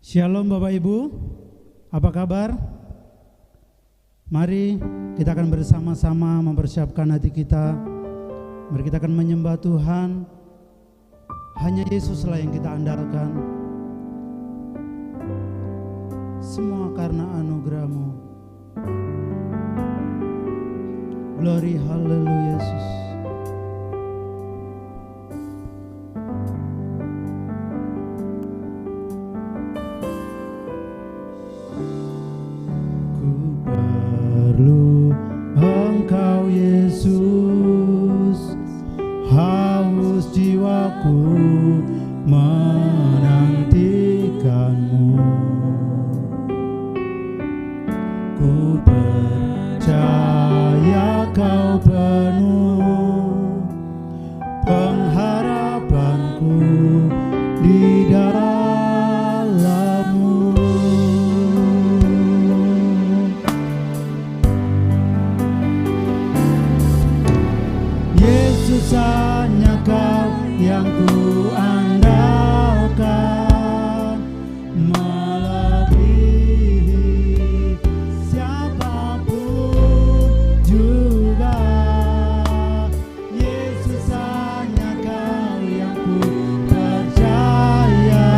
Shalom Bapak Ibu, apa kabar? Mari kita akan bersama-sama mempersiapkan hati kita. Mari kita akan menyembah Tuhan. Hanya Yesuslah yang kita andalkan. Semua karena anugerah-Mu. Glory, haleluya Yesus. Engkau Yesus, haus jiwaku menantikan-Mu. Ku percaya Kau penuh pengharapanku di dalam-Mu. Yesus, hanya Kau yang ku andalkan, melebihi siapapun juga. Yesus, hanya Kau yang ku percaya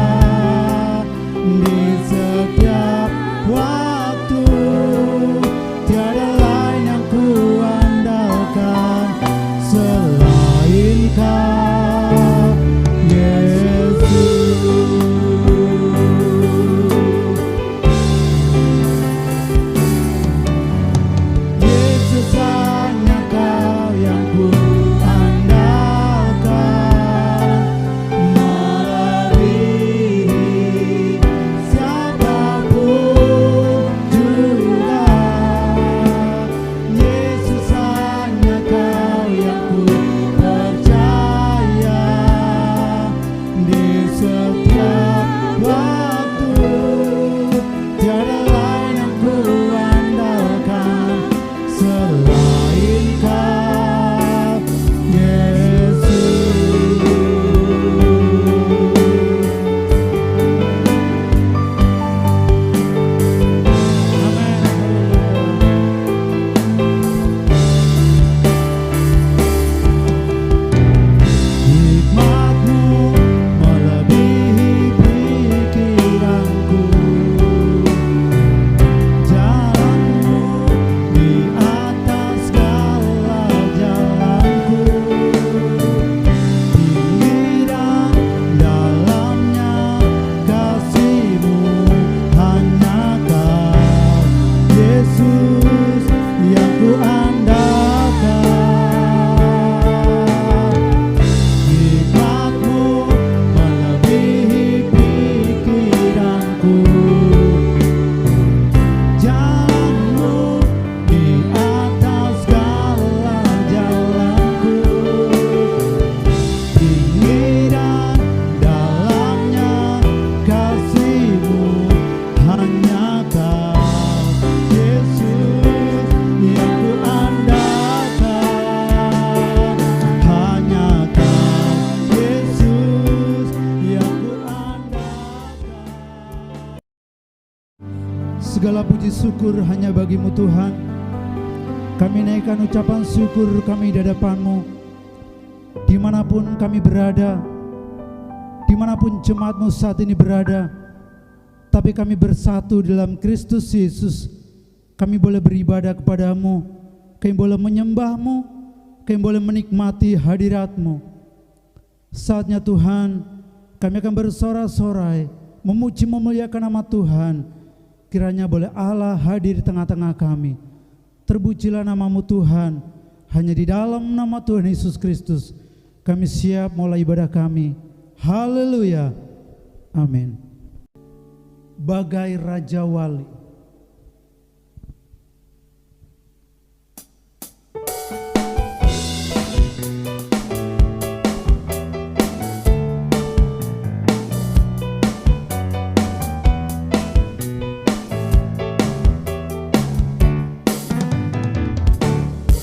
di setiap waktu. Tiada lain yang ku andalkan selain Kau, Yesus. Yesus, hanya Kau yang ku andalkan, melebihi siapapun juga. Yesus, hanya Kau yang ku percaya di setiap waktu. Tiada lain yang ku andalkan selain Kau, Yesus. Amin. Hikmat-Mu melebihi pikiranku, jalan-Mu di atas segala jalanku. Tinggi dan dalamnya kasih-Mu, hanya Kau, Yesus, yang ku andalkan. Hikmat-Mu melebihi pikiranku, jalan-Mu di atas segala jalanku. Tinggi dan dalamnya kasih-Mu, hanya Kau, Yesus, yang ku andalkan. Hanya Kau, Yesus, yang ku andalkan. Segala puji syukur hanya bagi-Mu Tuhan. Kami naikkan ucapan syukur kami di hadapan-Mu. Dimanapun kami berada, dimanapun jemaat-Mu saat ini berada, tapi kami bersatu dalam Kristus Yesus. Kami boleh beribadah kepada-Mu, kami boleh menyembah-Mu, kami boleh menikmati hadirat-Mu. Saatnya Tuhan, kami akan bersorak-sorai, memuji memuliakan nama Tuhan. Kiranya boleh Allah hadir di tengah-tengah kami. Terpujilah nama-Mu Tuhan. Hanya di dalam nama Tuhan Yesus Kristus kami siap mulai ibadah kami. Haleluya. Amin. Bagai Raja Wali.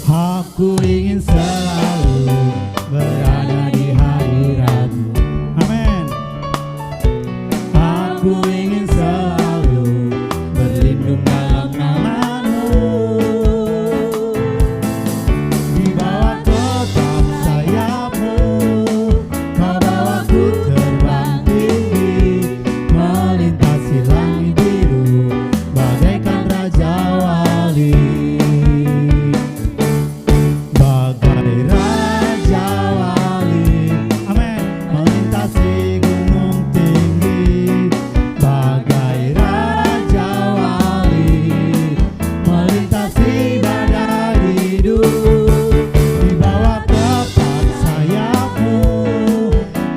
Aku ingin selalu berada di hadirat-Mu. Amin. Aku ingin selalu melintasi badai hidup. Di bawah kepak sayapmu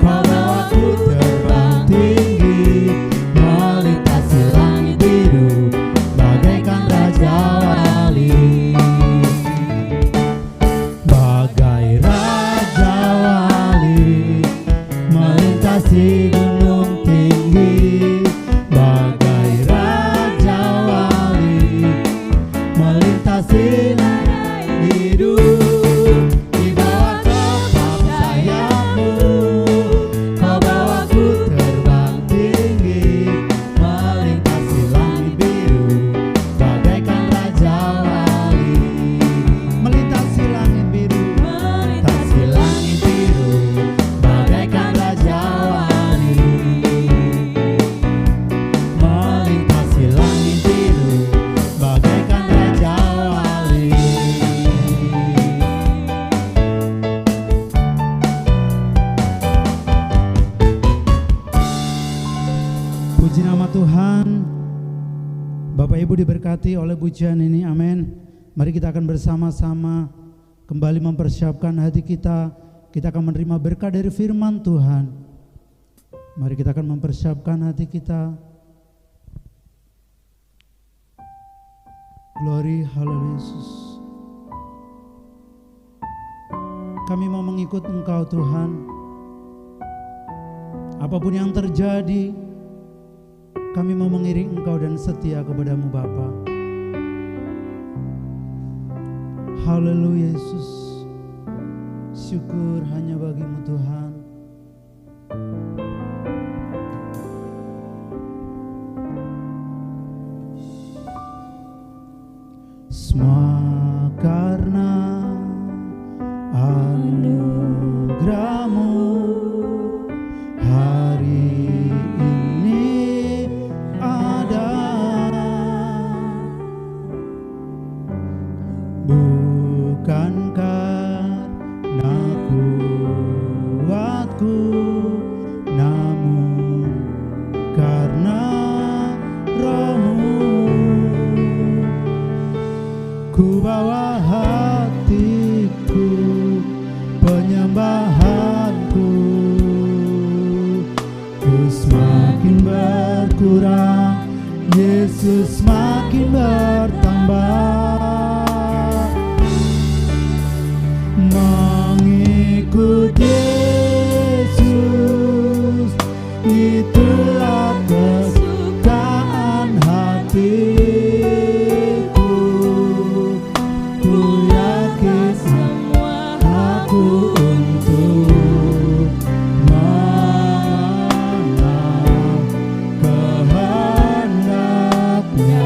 kau bawaku terbang tinggi, melintasi langit biru bagaikan Raja Wali. Bagai Raja Wali melintasi gunung tinggi, bagai Raja Wali melintasi langit hidup. Di bawah kepak sayapmu kau bawaku terbang tinggi, melintasi langit biru bagaikan Raja Wali. Melintasi langit biru, melintasi langit biru bagaikan Raja Wali. Melintasi langit biru bagaikan Raja Wali. Puji nama Tuhan. Bapak Ibu diberkati oleh pujian ini, amin. Mari kita akan bersama-sama kembali mempersiapkan hati kita. Kita akan menerima berkat dari firman Tuhan. Mari kita akan mempersiapkan hati kita. Glory, haleluya Yesus. Kami mau mengikut Engkau Tuhan. Apapun yang terjadi, kami mau mengiring Engkau dan setia kepadamu Bapa. Haleluya Yesus. Syukur hanya bagi-Mu Tuhan. Semua karena anugerah-Mu hari ini ada, bukan karena kuatku, namun karena Roh-Mu. Ku bawa hatiku, penyembahanku, ku semakin berkurang, Yesus semakin bertambah. Mengikut Yesus, itulah kesukaan hatiku. Ku yakin semua aku untuk mengenal kehendaknya.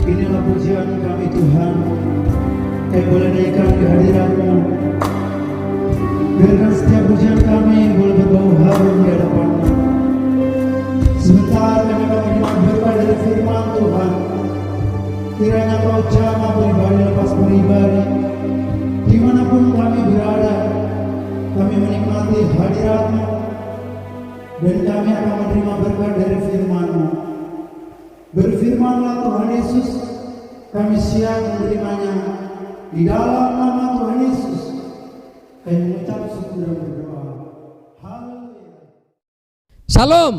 Inilah pujian kami Tuhan, kami boleh naikkan di hadirat-Mu. Biarkan setiap pujian kami boleh berbau harum di hadapan-Mu. Sebentar kami akan menyimak berkat dari firman Tuhan. Kiranya Kau jamah pribadi lepas pribadi, dimanapun kami berada, kami menikmati hadirat-Mu, dan kami akan menerima berkat dari firman-Mu. Berfirmanlah Tuhan Yesus, kami siap menerimanya. Di dalam nama Tuhan Yesus kami mengucap syukur dan berdoa. Haleluya. Salam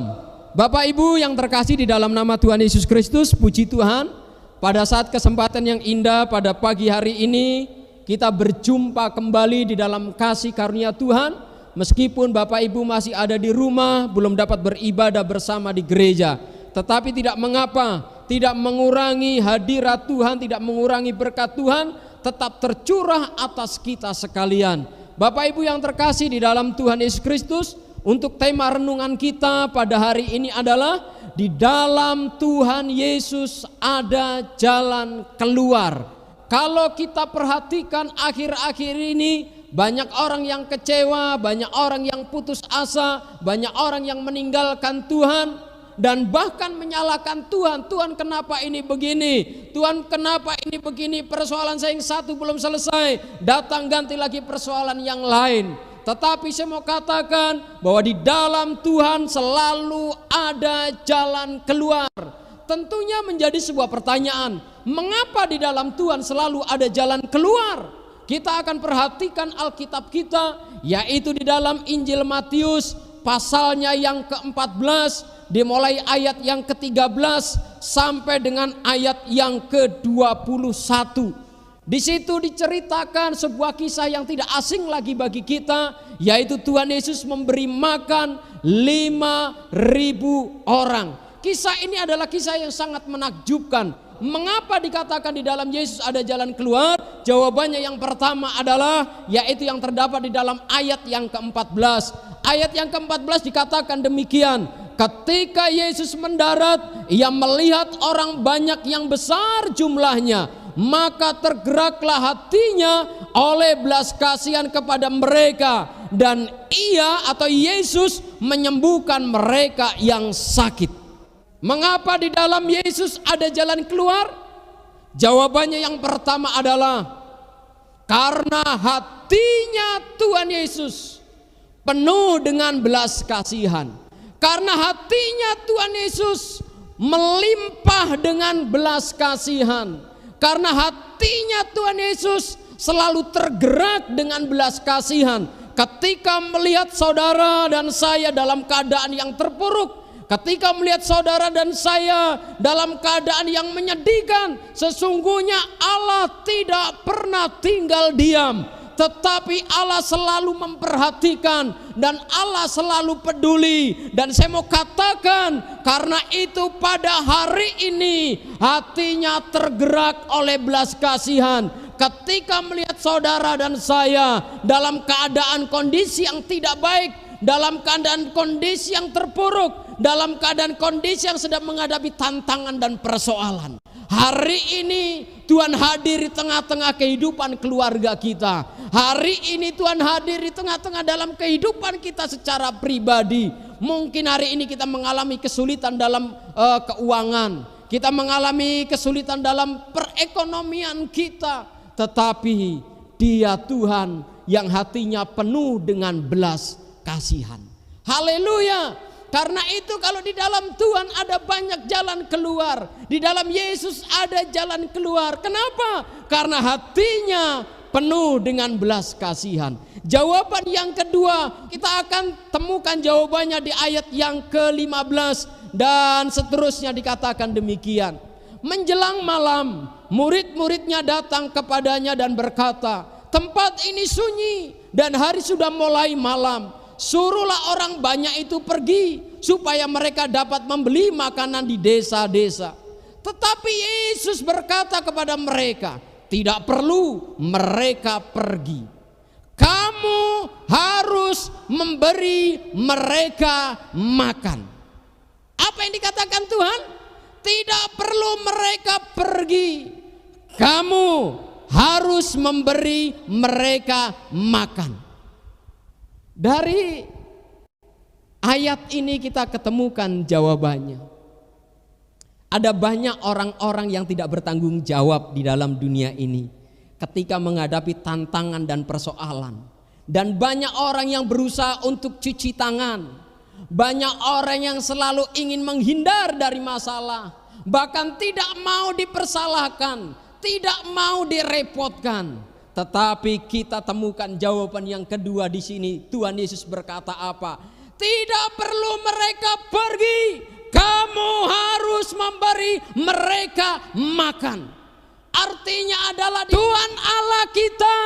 Bapak Ibu yang terkasih di dalam nama Tuhan Yesus Kristus. Puji Tuhan, pada saat kesempatan yang indah pada pagi hari ini kita berjumpa kembali di dalam kasih karunia Tuhan. Meskipun Bapak Ibu masih ada di rumah, belum dapat beribadah bersama di gereja, tetapi tidak mengapa, tidak mengurangi hadirat Tuhan, tidak mengurangi berkat Tuhan, tetap tercurah atas kita sekalian. Bapak Ibu yang terkasih di dalam Tuhan Yesus Kristus, untuk tema renungan kita pada hari ini adalah di dalam Tuhan Yesus ada jalan keluar. Kalau kita perhatikan akhir-akhir ini, banyak orang yang kecewa, banyak orang yang putus asa, banyak orang yang meninggalkan Tuhan, dan bahkan menyalahkan Tuhan. Tuhan, kenapa ini begini? Tuhan, kenapa ini begini? Persoalan saya yang satu belum selesai, datang ganti lagi persoalan yang lain. Tetapi saya mau katakan bahwa di dalam Tuhan selalu ada jalan keluar. Tentunya menjadi sebuah pertanyaan, mengapa di dalam Tuhan selalu ada jalan keluar? Kita akan perhatikan Alkitab kita, yaitu di dalam Injil Matius pasalnya yang ke-14, dimulai ayat yang ke-13 sampai dengan ayat yang ke-21. Di situ diceritakan sebuah kisah yang tidak asing lagi bagi kita, yaitu Tuhan Yesus memberi makan 5.000 orang. Kisah ini adalah kisah yang sangat menakjubkan. Mengapa dikatakan di dalam Yesus ada jalan keluar? Jawabannya yang pertama adalah yaitu yang terdapat di dalam ayat yang ke-14. Ayat yang ke-14 dikatakan demikian: ketika Yesus mendarat, ia melihat orang banyak yang besar jumlahnya, maka tergeraklah hatinya oleh belas kasihan kepada mereka, dan ia atau Yesus menyembuhkan mereka yang sakit. Mengapa di dalam Yesus ada jalan keluar? Jawabannya yang pertama adalah karena hatinya Tuhan Yesus penuh dengan belas kasihan. Karena hatinya Tuhan Yesus melimpah dengan belas kasihan. Karena hatinya Tuhan Yesus selalu tergerak dengan belas kasihan. Ketika melihat saudara dan saya dalam keadaan yang terpuruk, ketika melihat saudara dan saya dalam keadaan yang menyedihkan, sesungguhnya Allah tidak pernah tinggal diam, tetapi Allah selalu memperhatikan dan Allah selalu peduli. Dan saya mau katakan, karena itu pada hari ini hatinya tergerak oleh belas kasihan. Ketika melihat saudara dan saya dalam keadaan kondisi yang tidak baik, dalam keadaan kondisi yang terpuruk, dalam keadaan kondisi yang sedang menghadapi tantangan dan persoalan, hari ini Tuhan hadir di tengah-tengah kehidupan keluarga kita. Hari ini Tuhan hadir di tengah-tengah dalam kehidupan kita secara pribadi. Mungkin hari ini kita mengalami kesulitan dalam keuangan, kita mengalami kesulitan dalam perekonomian kita, tetapi Dia Tuhan yang hatinya penuh dengan belas kasihan. Haleluya. Karena itu kalau di dalam Tuhan ada banyak jalan keluar, di dalam Yesus ada jalan keluar. Kenapa? Karena hatinya penuh dengan belas kasihan. Jawaban yang kedua kita akan temukan jawabannya di ayat yang ke-15 dan seterusnya, dikatakan demikian. Menjelang malam, murid-muridnya datang kepadanya dan berkata, tempat ini sunyi dan hari sudah mulai malam. Suruhlah orang banyak itu pergi supaya mereka dapat membeli makanan di desa-desa. Tetapi Yesus berkata kepada mereka, tidak perlu mereka pergi. Kamu harus memberi mereka makan. Apa yang dikatakan Tuhan? tidak perlu mereka pergi. Kamu harus memberi mereka makan. Dari ayat ini kita ketemukan jawabannya. Ada banyak orang-orang yang tidak bertanggung jawab di dalam dunia ini ketika menghadapi tantangan dan persoalan. Dan banyak orang yang berusaha untuk cuci tangan. Banyak orang yang selalu ingin menghindar dari masalah, bahkan tidak mau dipersalahkan, tidak mau direpotkan. Tetapi kita temukan jawaban yang kedua di sini. Tuhan Yesus berkata apa? Tidak perlu mereka pergi, kamu harus memberi mereka makan. Artinya adalah Tuhan Allah kita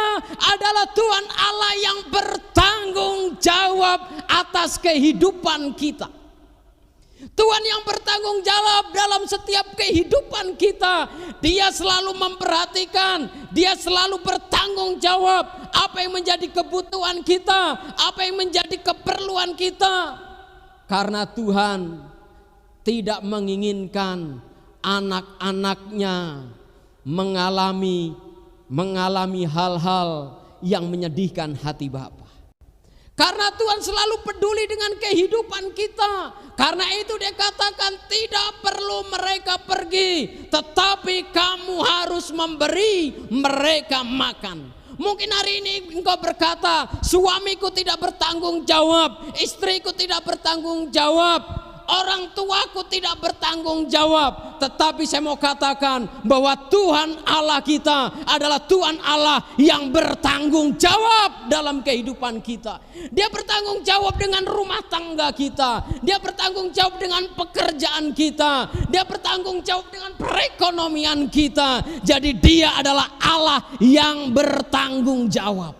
adalah Tuhan Allah yang bertanggung jawab atas kehidupan kita. Tuhan yang bertanggung jawab dalam setiap kehidupan kita. Dia selalu memperhatikan, dia selalu bertanggung jawab apa yang menjadi kebutuhan kita, apa yang menjadi keperluan kita. Karena Tuhan tidak menginginkan anak-anaknya mengalami hal-hal yang menyedihkan hati Bapa. Karena Tuhan selalu peduli dengan kehidupan kita. Karena itu dia katakan tidak perlu mereka pergi, tetapi kamu harus memberi mereka makan. Mungkin hari ini engkau berkata, suamiku tidak bertanggung jawab, istriku tidak bertanggung jawab, orang tuaku tidak bertanggung jawab. Tetapi saya mau katakan bahwa Tuhan Allah kita adalah Tuhan Allah yang bertanggung jawab dalam kehidupan kita. Dia bertanggung jawab dengan rumah tangga kita, dia bertanggung jawab dengan pekerjaan kita, dia bertanggung jawab dengan perekonomian kita. Jadi dia adalah Allah yang bertanggung jawab.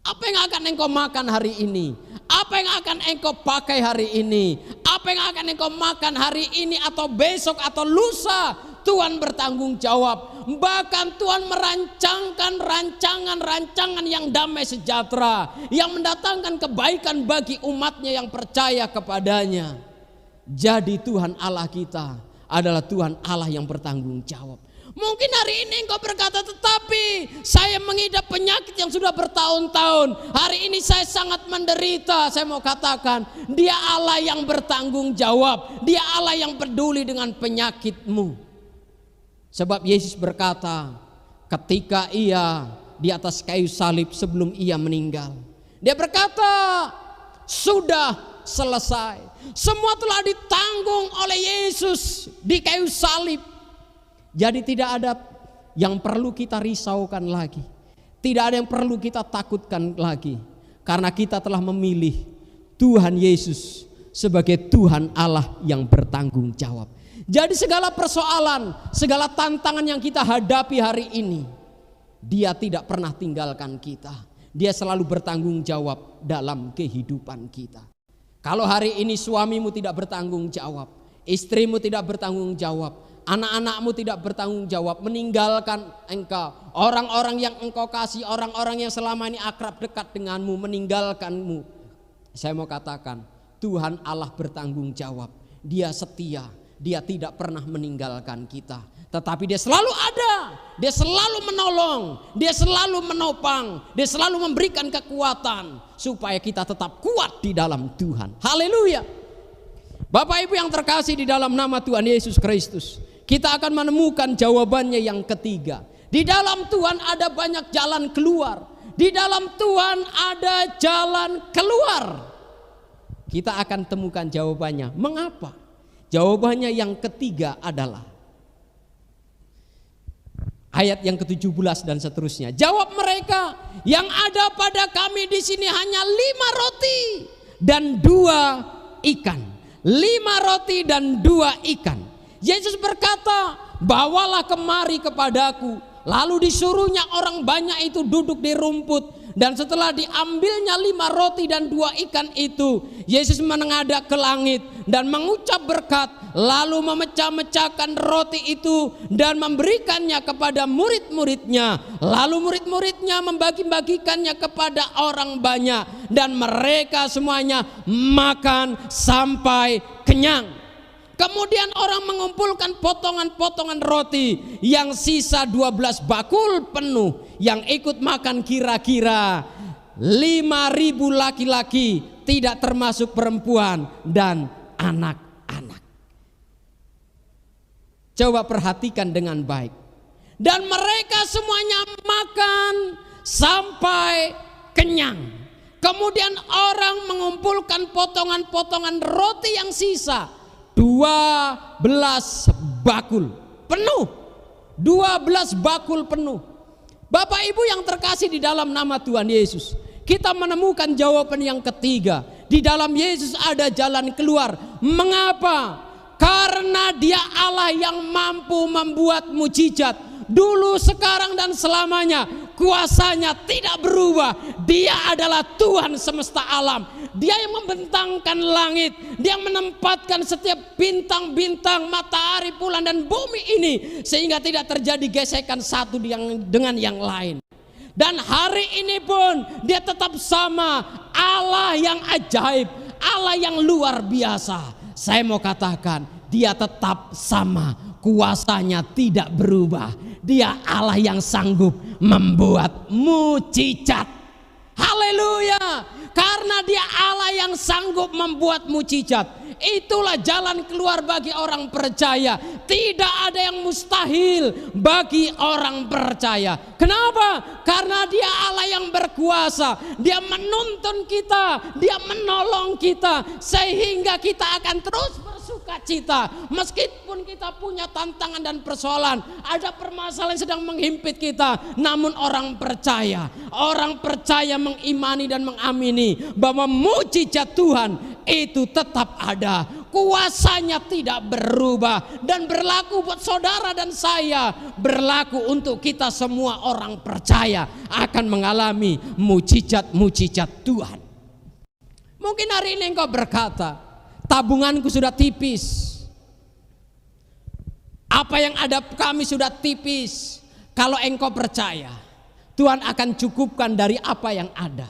Apa yang akan engkau makan hari ini? Apa yang akan engkau pakai hari ini? Apa yang akan engkau makan hari ini atau besok atau lusa? Tuhan bertanggung jawab. Bahkan Tuhan merancangkan rancangan-rancangan yang damai sejahtera, yang mendatangkan kebaikan bagi umatnya yang percaya kepadanya. Jadi Tuhan Allah kita adalah Tuhan Allah yang bertanggung jawab. Mungkin hari ini engkau berkata, tetapi saya mengidap penyakit yang sudah bertahun-tahun. Hari ini saya sangat menderita. Saya mau katakan, dia Allah yang bertanggung jawab. Dia Allah yang peduli dengan penyakitmu. Sebab Yesus berkata, ketika ia di atas kayu salib sebelum ia meninggal, dia berkata, sudah selesai. Semua telah ditanggung oleh Yesus di kayu salib. Jadi tidak ada yang perlu kita risaukan lagi. Tidak ada yang perlu kita takutkan lagi. Karena kita telah memilih Tuhan Yesus sebagai Tuhan Allah yang bertanggung jawab. Jadi segala persoalan, segala tantangan yang kita hadapi hari ini, dia tidak pernah tinggalkan kita. Dia selalu bertanggung jawab dalam kehidupan kita. Kalau hari ini suamimu tidak bertanggung jawab, istrimu tidak bertanggung jawab, anak-anakmu tidak bertanggung jawab, meninggalkan engkau, orang-orang yang engkau kasih, orang-orang yang selama ini akrab dekat denganmu meninggalkanmu. Saya mau katakan, Tuhan Allah bertanggung jawab. Dia setia, dia tidak pernah meninggalkan kita. Tetapi dia selalu ada, dia selalu menolong, dia selalu menopang, dia selalu memberikan kekuatan supaya kita tetap kuat di dalam Tuhan. Haleluya. Bapak Ibu yang terkasih di dalam nama Tuhan Yesus Kristus, kita akan menemukan jawabannya yang ketiga. Di dalam Tuhan ada banyak jalan keluar. Di dalam Tuhan ada jalan keluar. Kita akan temukan jawabannya. Mengapa? Jawabannya yang ketiga adalah ayat yang ke-17 dan seterusnya. Jawab mereka, yang ada pada kami di sini hanya 5 roti dan 2 ikan. 5 roti dan 2 ikan. Yesus berkata, bawalah kemari kepadaku. Lalu disuruhnya orang banyak itu duduk di rumput. Dan setelah diambilnya 5 roti dan 2 ikan itu, Yesus menengadah ke langit dan mengucap berkat. Lalu memecah-mecahkan roti itu dan memberikannya kepada murid-muridnya. Lalu murid-muridnya membagi-bagikannya kepada orang banyak. Dan mereka semuanya makan sampai kenyang. Kemudian orang mengumpulkan potongan-potongan roti, yang sisa 12 bakul penuh. Yang ikut makan kira-kira 5.000 laki-laki, tidak termasuk perempuan dan anak-anak. Coba perhatikan dengan baik. Dan mereka semuanya makan sampai kenyang. Kemudian orang mengumpulkan potongan-potongan roti yang sisa 12 bakul penuh. 12 bakul penuh. Bapak Ibu yang terkasih di dalam nama Tuhan Yesus, kita menemukan jawaban yang ketiga. Di dalam Yesus ada jalan keluar. Mengapa? Karena Dia Allah yang mampu membuat mujizat. Dulu, sekarang, dan selamanya. Kuasanya tidak berubah. Dia adalah Tuhan semesta alam. Dia yang membentangkan langit. Dia yang menempatkan setiap bintang-bintang, matahari, bulan, dan bumi ini, sehingga tidak terjadi gesekan satu dengan yang lain. Dan hari ini pun Dia tetap sama. Allah yang ajaib, Allah yang luar biasa. Saya mau katakan, Dia tetap sama. Kuasanya tidak berubah. Dia Allah yang sanggup membuat mujizat. Haleluya. Karena Dia Allah yang sanggup membuat mujizat, itulah jalan keluar bagi orang percaya. Tidak ada yang mustahil bagi orang percaya. Kenapa? Karena Dia Allah yang berkuasa. Dia menuntun kita, Dia menolong kita, sehingga kita akan terus bersukacita. Meskipun kita punya tantangan dan persoalan, ada permasalahan yang sedang menghimpit kita, namun orang percaya mengimani dan mengamini bahwa mujizat Tuhan itu tetap ada. Kuasanya tidak berubah, dan berlaku buat saudara dan saya, berlaku untuk kita semua orang percaya akan mengalami mujizat-mujizat Tuhan. Mungkin hari ini engkau berkata, tabunganku sudah tipis, apa yang ada kami sudah tipis. Kalau engkau percaya, Tuhan akan cukupkan dari apa yang ada.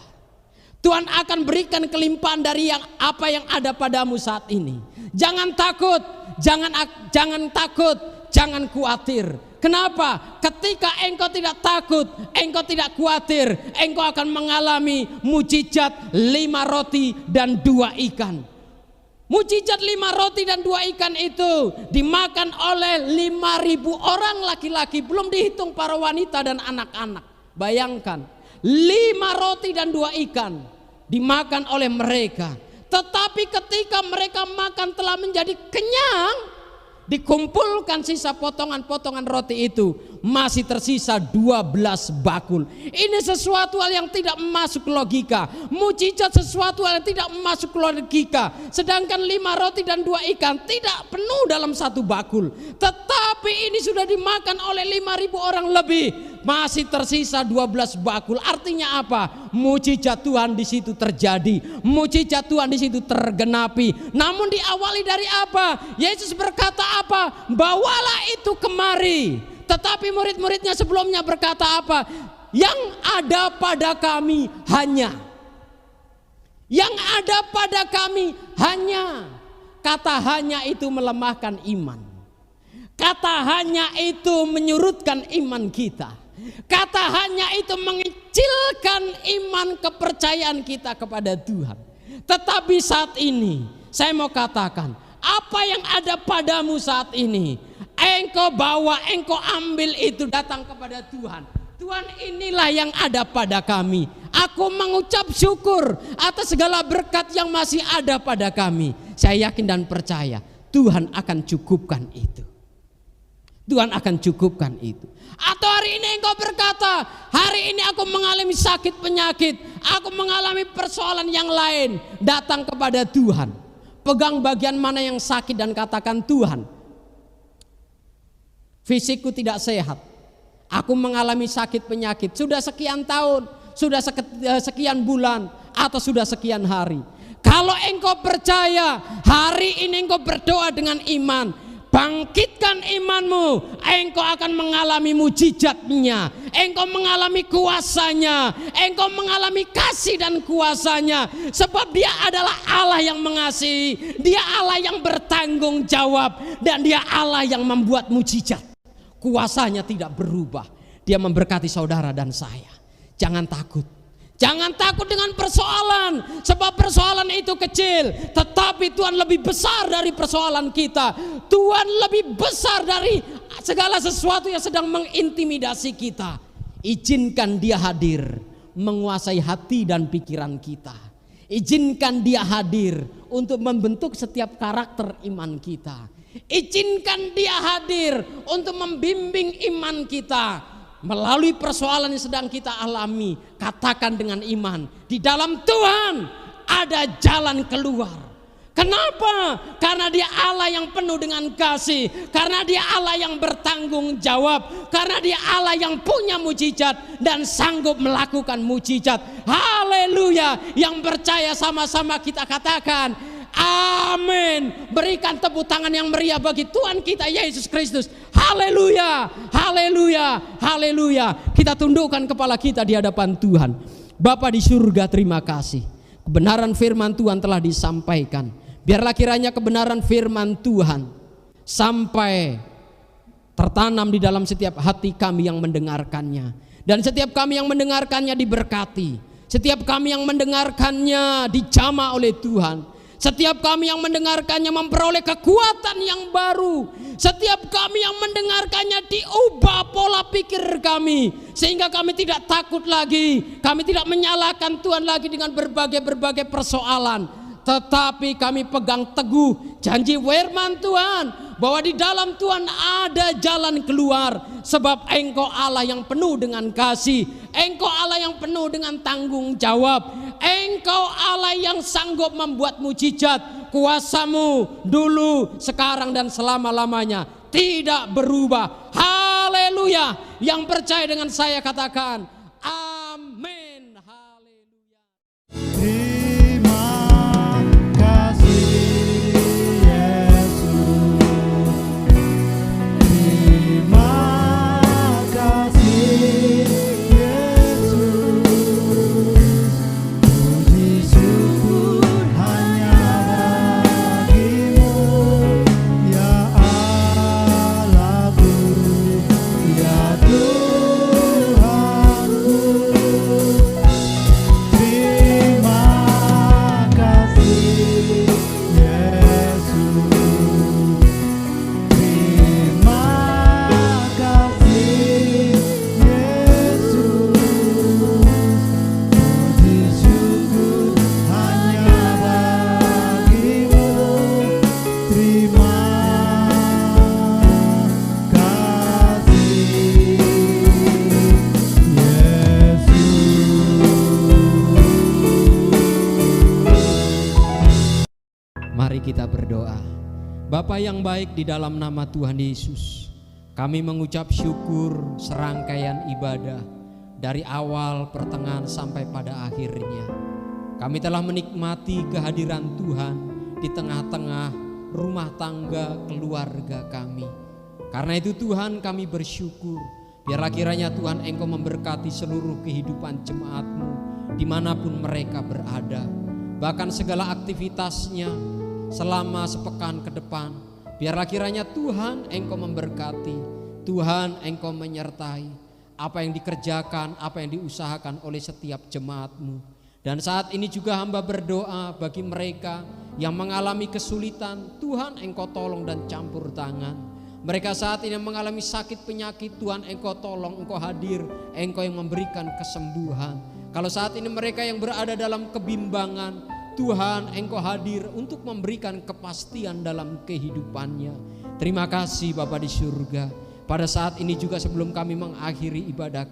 Tuhan akan berikan kelimpahan dari apa yang ada padamu saat ini. Jangan takut, jangan takut, jangan khawatir. Kenapa? Ketika engkau tidak takut, engkau tidak khawatir, engkau akan mengalami mujizat 5 roti dan 2 ikan. Mujizat 5 roti dan 2 ikan itu dimakan oleh 5.000 orang laki-laki, belum dihitung para wanita dan anak-anak. Bayangkan, 5 roti dan 2 ikan dimakan oleh mereka. Tetapi ketika mereka makan telah menjadi kenyang, dikumpulkan sisa potongan-potongan roti itu, masih tersisa 12 bakul. Ini sesuatu hal yang tidak masuk logika. Mujizat sesuatu hal yang tidak masuk logika. Sedangkan 5 roti dan 2 ikan tidak penuh dalam 1 bakul. Tetapi ini sudah dimakan oleh 5.000 orang lebih, masih tersisa 12 bakul. Artinya apa? Mujizat Tuhan di situ terjadi. Mujizat Tuhan di situ tergenapi. Namun diawali dari apa? Yesus berkata apa? Bawalah itu kemari. Tetapi murid-muridnya sebelumnya berkata apa? Yang ada pada kami hanya. Yang ada pada kami hanya. Kata hanya itu melemahkan iman. Kata hanya itu menyurutkan iman kita. Kata hanya itu mengecilkan iman kepercayaan kita kepada Tuhan. Tetapi saat ini saya mau katakan, apa yang ada padamu saat ini, engkau bawa, engkau ambil itu, datang kepada Tuhan. Tuhan, inilah yang ada pada kami. Aku mengucap syukur atas segala berkat yang masih ada pada kami. Saya yakin dan percaya Tuhan akan cukupkan itu. Tuhan akan cukupkan itu. Atau hari ini engkau berkata, hari ini aku mengalami sakit penyakit, aku mengalami persoalan yang lain. Datang kepada Tuhan. Pegang bagian mana yang sakit dan katakan, Tuhan, fisikku tidak sehat, aku mengalami sakit penyakit sudah sekian tahun, sudah sekian bulan, atau sudah sekian hari. Kalau engkau percaya, hari ini engkau berdoa dengan iman, bangkitkan imanmu, engkau akan mengalami mujizatnya, engkau mengalami kuasanya, engkau mengalami kasih dan kuasanya. Sebab dia adalah Allah yang mengasihi, dia Allah yang bertanggung jawab, dan dia Allah yang membuat mujizat. Kuasanya tidak berubah. Dia memberkati saudara dan saya. Jangan takut. Jangan takut dengan persoalan, sebab persoalan itu kecil, tetapi Tuhan lebih besar dari persoalan kita. Tuhan lebih besar dari segala sesuatu yang sedang mengintimidasi kita. Izinkan dia hadir, menguasai hati dan pikiran kita. Izinkan dia hadir untuk membentuk setiap karakter iman kita. Izinkan dia hadir untuk membimbing iman kita. Melalui persoalan yang sedang kita alami, katakan dengan iman, di dalam Tuhan ada jalan keluar. Kenapa? Karena dia Allah yang penuh dengan kasih, karena dia Allah yang bertanggung jawab, karena dia Allah yang punya mujizat dan sanggup melakukan mujizat. Haleluya. Yang percaya sama-sama kita katakan amin. Berikan tepuk tangan yang meriah bagi Tuhan kita Yesus Kristus. Haleluya, haleluya, haleluya. Kita tundukkan kepala kita di hadapan Tuhan. Bapa di surga, terima kasih. Kebenaran firman Tuhan telah disampaikan. Biarlah kiranya kebenaran firman Tuhan sampai tertanam di dalam setiap hati kami yang mendengarkannya. Dan setiap kami yang mendengarkannya diberkati. Setiap kami yang mendengarkannya dijamah oleh Tuhan. Setiap kami yang mendengarkannya memperoleh kekuatan yang baru. Setiap kami yang mendengarkannya diubah pola pikir kami, sehingga kami tidak takut lagi. Kami tidak menyalahkan Tuhan lagi dengan berbagai persoalan, tetapi kami pegang teguh janji firman Tuhan bahwa di dalam Tuhan ada jalan keluar. Sebab Engkau Allah yang penuh dengan kasih, Engkau Allah yang penuh dengan tanggung jawab, Engkau Allah yang sanggup membuat mujizat. Kuasamu dulu, sekarang dan selama-lamanya tidak berubah. Haleluya. Yang percaya dengan saya katakan amin. Haleluya. Terima kasih Yesus. Terima kasih Yesus. Puji syukur hanya bagimu, ya Allahku, ya Tuhanku. Terima kasih Yesus. Terima kasih Yesus. Puji syukur hanya bagimu. Terima kasih Yesus. Mari kita berdoa. Bapa yang baik, di dalam nama Tuhan Yesus, kami mengucap syukur serangkaian ibadah dari awal, pertengahan sampai pada akhirnya. Kami telah menikmati kehadiran Tuhan di tengah-tengah rumah tangga keluarga kami. Karena itu Tuhan, kami bersyukur. Biarlah kiranya Tuhan Engkau memberkati seluruh kehidupan jemaat-Mu dimanapun mereka berada. Bahkan segala aktivitasnya selama sepekan ke depan. Biarlah kiranya Tuhan Engkau memberkati, Tuhan Engkau menyertai apa yang dikerjakan, apa yang diusahakan oleh setiap jemaat-Mu. Dan saat ini juga hamba berdoa bagi mereka yang mengalami kesulitan, Tuhan Engkau tolong dan campur tangan. Mereka saat ini mengalami sakit penyakit, Tuhan Engkau tolong, Engkau hadir, Engkau yang memberikan kesembuhan. Kalau saat ini mereka yang berada dalam kebimbangan, Tuhan Engkau hadir untuk memberikan kepastian dalam kehidupannya. Terima kasih Bapa di surga. Pada saat ini juga sebelum kami mengakhiri ibadah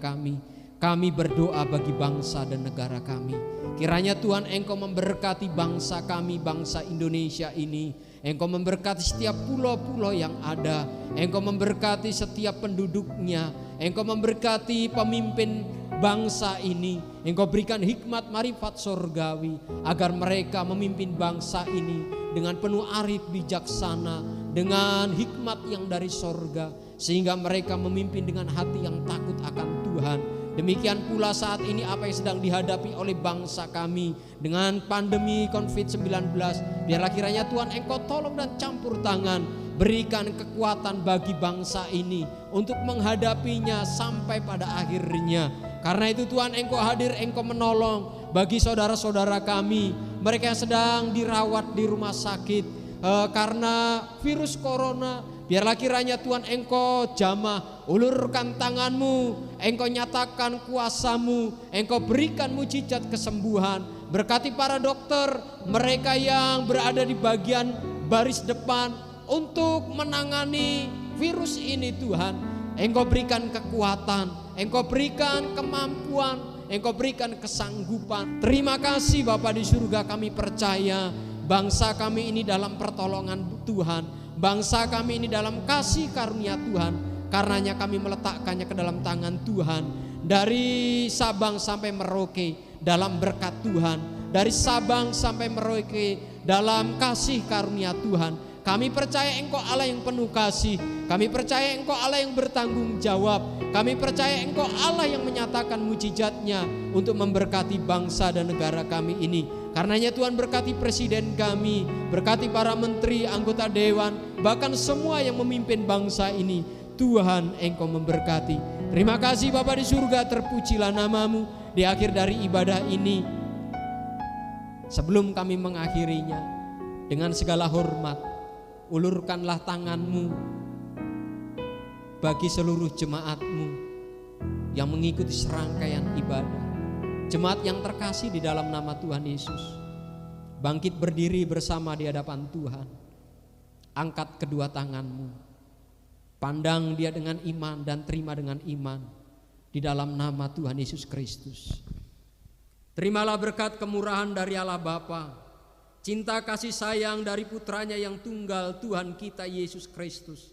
kami berdoa bagi bangsa dan negara kami. Kiranya Tuhan Engkau memberkati bangsa kami, bangsa Indonesia ini. Engkau memberkati setiap pulau-pulau yang ada. Engkau memberkati setiap penduduknya. Engkau memberkati pemimpin bangsa ini. Engkau berikan hikmat marifat sorgawi agar mereka memimpin bangsa ini dengan penuh arif bijaksana, dengan hikmat yang dari sorga, sehingga mereka memimpin dengan hati yang takut akan Tuhan. Demikian pula saat ini apa yang sedang dihadapi oleh bangsa kami dengan pandemi COVID-19. Biarlah kiranya Tuhan Engkau tolong dan campur tangan, berikan kekuatan bagi bangsa ini untuk menghadapinya sampai pada akhirnya. Karena itu Tuhan, Engkau hadir, Engkau menolong bagi saudara-saudara kami, mereka yang sedang dirawat di rumah sakit karena virus corona. Biarlah kiranya Tuhan Engkau jamah, ulurkan tangan-Mu, Engkau nyatakan kuasa-Mu, Engkau berikan mujizat kesembuhan. Berkati para dokter, mereka yang berada di bagian baris depan untuk menangani virus ini Tuhan. Engkau berikan kekuatan, Engkau berikan kemampuan, Engkau berikan kesanggupan. Terima kasih Bapa di surga, kami percaya bangsa kami ini dalam pertolongan Tuhan. Bangsa kami ini dalam kasih karunia Tuhan. Karenanya kami meletakkannya ke dalam tangan Tuhan. Dari Sabang sampai Merauke dalam berkat Tuhan. Dari Sabang sampai Merauke dalam kasih karunia Tuhan. Kami percaya Engkau Allah yang penuh kasih. Kami percaya Engkau Allah yang bertanggung jawab. Kami percaya Engkau Allah yang menyatakan mujizatnya untuk memberkati bangsa dan negara kami ini. Karenanya Tuhan, berkati presiden kami, berkati para menteri, anggota dewan, bahkan semua yang memimpin bangsa ini. Tuhan, Engkau memberkati. Terima kasih Bapa di surga, terpujilah nama-Mu di akhir dari ibadah ini. Sebelum kami mengakhirinya, dengan segala hormat, ulurkanlah tangan-Mu bagi seluruh jemaat-Mu yang mengikuti serangkaian ibadah. Jemaat yang terkasih di dalam nama Tuhan Yesus, bangkit berdiri bersama di hadapan Tuhan. Angkat kedua tangan-Mu, pandang dia dengan iman dan terima dengan iman di dalam nama Tuhan Yesus Kristus. Terimalah berkat kemurahan dari Allah Bapa, cinta kasih sayang dari putranya yang tunggal Tuhan kita Yesus Kristus,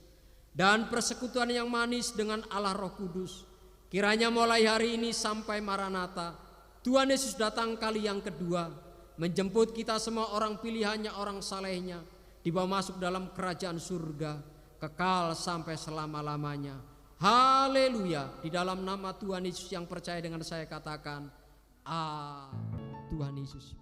dan persekutuan yang manis dengan Allah Roh Kudus. Kiranya mulai hari ini sampai Maranatha, Tuhan Yesus datang kali yang kedua, menjemput kita semua orang pilihannya, orang salehnya, dibawa masuk dalam kerajaan surga, kekal sampai selama-lamanya. Haleluya. Di dalam nama Tuhan Yesus yang percaya dengan saya katakan, Tuhan Yesus